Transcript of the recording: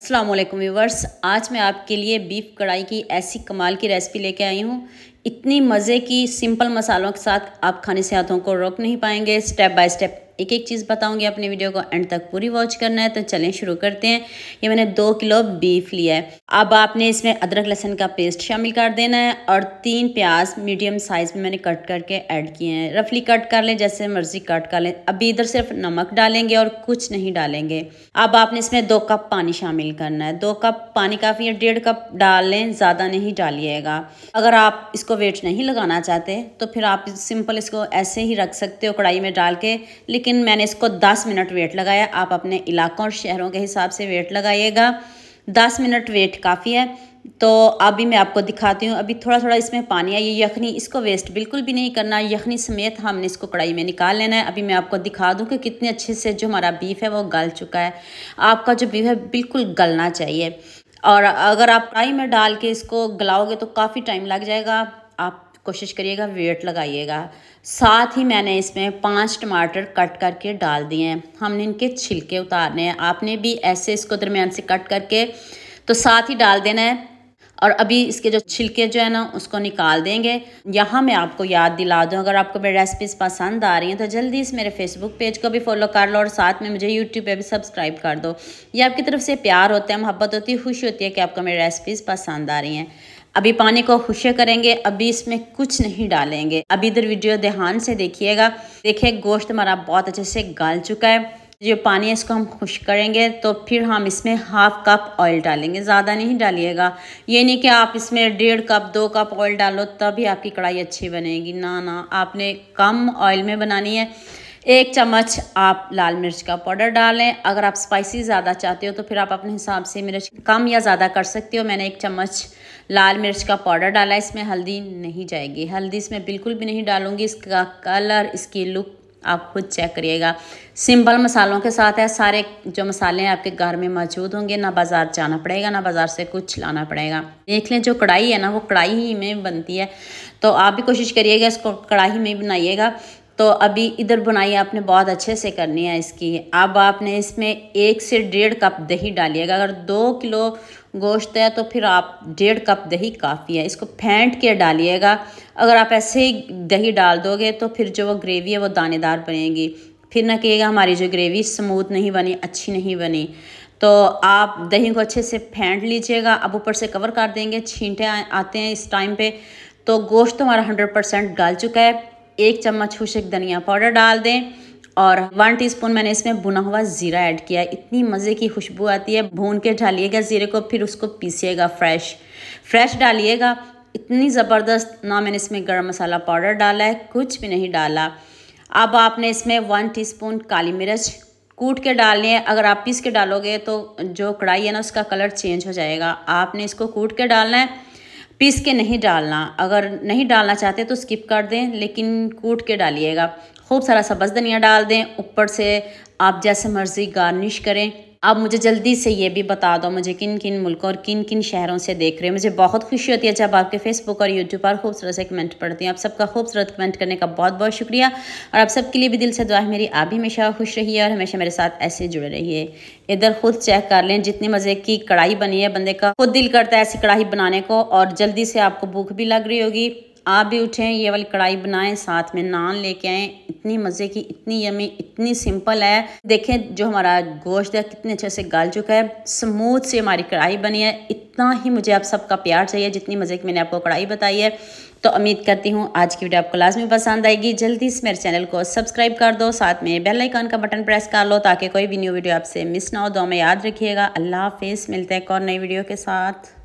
अस्सलाम वालेकुम व्यूवर्स, आज मैं आपके लिए बीफ कढ़ाई की ऐसी कमाल की रेसिपी लेके आई हूँ। इतनी मज़े की सिंपल मसालों के साथ आप खाने से हाथों को रोक नहीं पाएंगे। स्टेप बाय स्टेप एक एक चीज़ बताऊंगी। अपने वीडियो को एंड तक पूरी वॉच करना है। तो चलें शुरू करते हैं। ये मैंने 2 किलो बीफ लिया है। अब आपने इसमें अदरक लहसुन का पेस्ट शामिल कर देना है और 3 प्याज मीडियम साइज़ में मैंने कट करके ऐड किए हैं। रफली कट कर लें, जैसे मर्जी कट कर लें। अभी इधर सिर्फ नमक डालेंगे और कुछ नहीं डालेंगे। अब आपने इसमें 2 कप पानी शामिल करना है। 2 कप पानी काफ़ी है, 1.5 कप डाल लें, ज़्यादा नहीं डालिएगा। अगर आप इसको वेट नहीं लगाना चाहते तो फिर आप सिंपल इसको ऐसे ही रख सकते हो कढ़ाई में डाल के, लेकिन मैंने इसको 10 मिनट वेट लगाया। आप अपने इलाकों और शहरों के हिसाब से वेट लगाइएगा। 10 मिनट वेट काफ़ी है। तो अभी मैं आपको दिखाती हूँ। अभी थोड़ा थोड़ा इसमें पानी है। ये यखनी, इसको वेस्ट बिल्कुल भी नहीं करना। यखनी समेत हमने इसको कढ़ाई में निकाल लेना है। अभी मैं आपको दिखा दूँ कि कितने अच्छे से जो हमारा बीफ है वो गल चुका है। आपका जो बीफ है बिल्कुल गलना चाहिए। और अगर आप कढ़ाई में डाल के इसको गलाओगे तो काफ़ी टाइम लग जाएगा। आप कोशिश करिएगा, वेट लगाइएगा। साथ ही मैंने इसमें 5 टमाटर कट करके डाल दिए हैं। हमने इनके छिलके उतारने हैं। आपने भी ऐसे इसको दरमियान से कट करके तो साथ ही डाल देना है। और अभी इसके जो छिलके जो है ना उसको निकाल देंगे। यहाँ मैं आपको याद दिला दूँ, अगर आपको मेरी रेसिपीज़ पसंद आ रही हैं तो जल्दी से मेरे फेसबुक पेज को भी फॉलो कर लो और साथ में मुझे यूट्यूब पे भी सब्सक्राइब कर दो। ये आपकी तरफ से प्यार होता है, मोहब्बत होती है, खुशी होती है कि आपको मेरी रेसिपीज़ पसंद आ रही हैं। अभी पानी को खुशक करेंगे। अभी इसमें कुछ नहीं डालेंगे। अभी इधर वीडियो ध्यान से देखिएगा। देखिए गोश्त हमारा बहुत अच्छे से गल चुका है। जो पानी है इसको हम खुश्क करेंगे तो फिर हम इसमें 1/2 कप ऑयल डालेंगे। ज़्यादा नहीं डालिएगा। ये नहीं कि आप इसमें 1.5 कप 2 कप ऑयल डालो तभी आपकी कढ़ाई अच्छी बनेगी। ना ना, आपने कम ऑयल में बनानी है। 1 चम्मच आप लाल मिर्च का पाउडर डालें। अगर आप स्पाइसी ज़्यादा चाहते हो तो फिर आप अपने हिसाब से मिर्च कम या ज़्यादा कर सकते हो। मैंने 1 चम्मच लाल मिर्च का पाउडर डाला। इसमें हल्दी नहीं जाएगी। हल्दी इसमें बिल्कुल भी नहीं डालूंगी। इसका कलर, इसकी लुक आप खुद चेक करिएगा। सिंपल मसालों के साथ है। सारे जो मसाले हैं आपके घर में मौजूद होंगे। ना बाज़ार जाना पड़ेगा, ना बाज़ार से कुछ लाना पड़ेगा। देख लें, जो कढ़ाई है ना वो कढ़ाई ही में बनती है। तो आप भी कोशिश करिएगा इसको कढ़ाई में बनाइएगा। तो अभी इधर बुनाई आपने बहुत अच्छे से करनी है इसकी। अब आपने इसमें 1 से 1.5 कप दही डालिएगा। अगर 2 किलो गोश्त है तो फिर आप 1.5 कप दही काफ़ी है। इसको फेंट के डालिएगा। अगर आप ऐसे ही दही डाल दोगे तो फिर जो वो ग्रेवी है वो दानेदार बनेगी। फिर ना कहिएगा हमारी जो ग्रेवी स्मूथ नहीं बनी, अच्छी नहीं बनी। तो आप दही को अच्छे से फेंट लीजिएगा। अब ऊपर से कवर कर देंगे। छींटे आते हैं इस टाइम पे। तो गोश्त हमारा 100% गल चुका है। 1 चम्मच खुशक धनिया पाउडर डाल दें और 1 टीस्पून मैंने इसमें भुना हुआ ज़ीरा ऐड किया है। इतनी मज़े की खुशबू आती है। भून के डालिएगा ज़ीरे को, फिर उसको पीसिएगा। फ्रेश डालिएगा। इतनी ज़बरदस्त। ना मैंने इसमें गरम मसाला पाउडर डाला है, कुछ भी नहीं डाला। अब आपने इसमें 1 टीस्पून काली मिर्च कूट के डालनी है। अगर आप पीस के डालोगे तो जो कढ़ाई है ना उसका कलर चेंज हो जाएगा। आपने इसको कूट के डालना है, पीस के नहीं डालना। अगर नहीं डालना चाहते तो स्किप कर दें, लेकिन कूट के डालिएगा। खूब सारा सब्ज़ धनिया डाल दें। ऊपर से आप जैसे मर्ज़ी गार्निश करें। अब मुझे जल्दी से ये भी बता दो, मुझे किन किन मुल्कों और किन किन शहरों से देख रहे हैं। मुझे बहुत खुशी होती है जब आपके फेसबुक और यूट्यूब पर खूबसूरत से कमेंट पढ़ती हैं। आप सबका खूबसूरत कमेंट करने का बहुत बहुत शुक्रिया। और आप सबके लिए भी दिल से दुआ है मेरी, आप भी हमेशा खुश रहिए और हमेशा मेरे साथ ऐसे जुड़े रहिए। इधर खुद चेक कर लें, जितनी मज़े की कढ़ाई बनी है, बंदे का खुद दिल करता है ऐसी कढ़ाई बनाने को। और जल्दी से आपको भूख भी लग रही होगी। आप भी उठें, ये वाली कढ़ाई बनाएं, साथ में नान लेके आएँ। इतनी मज़े की, इतनी यमी, इतनी सिंपल है। देखें जो हमारा गोश्त है कितने अच्छे से गल चुका है। स्मूथ से हमारी कढ़ाई बनी है। इतना ही मुझे आप सबका प्यार चाहिए जितनी मज़े की मैंने आपको कढ़ाई बताई है। तो उम्मीद करती हूँ आज की वीडियो आपको लाजमी पसंद आएगी। जल्दी से मेरे चैनल को सब्सक्राइब कर दो, साथ में बेल आइकन का बटन प्रेस कर लो ताकि कोई भी न्यू वीडियो आपसे मिस ना हो। दो में याद रखिएगा। अल्लाह हाफिज़। मिलते हैं एक और नई वीडियो के साथ।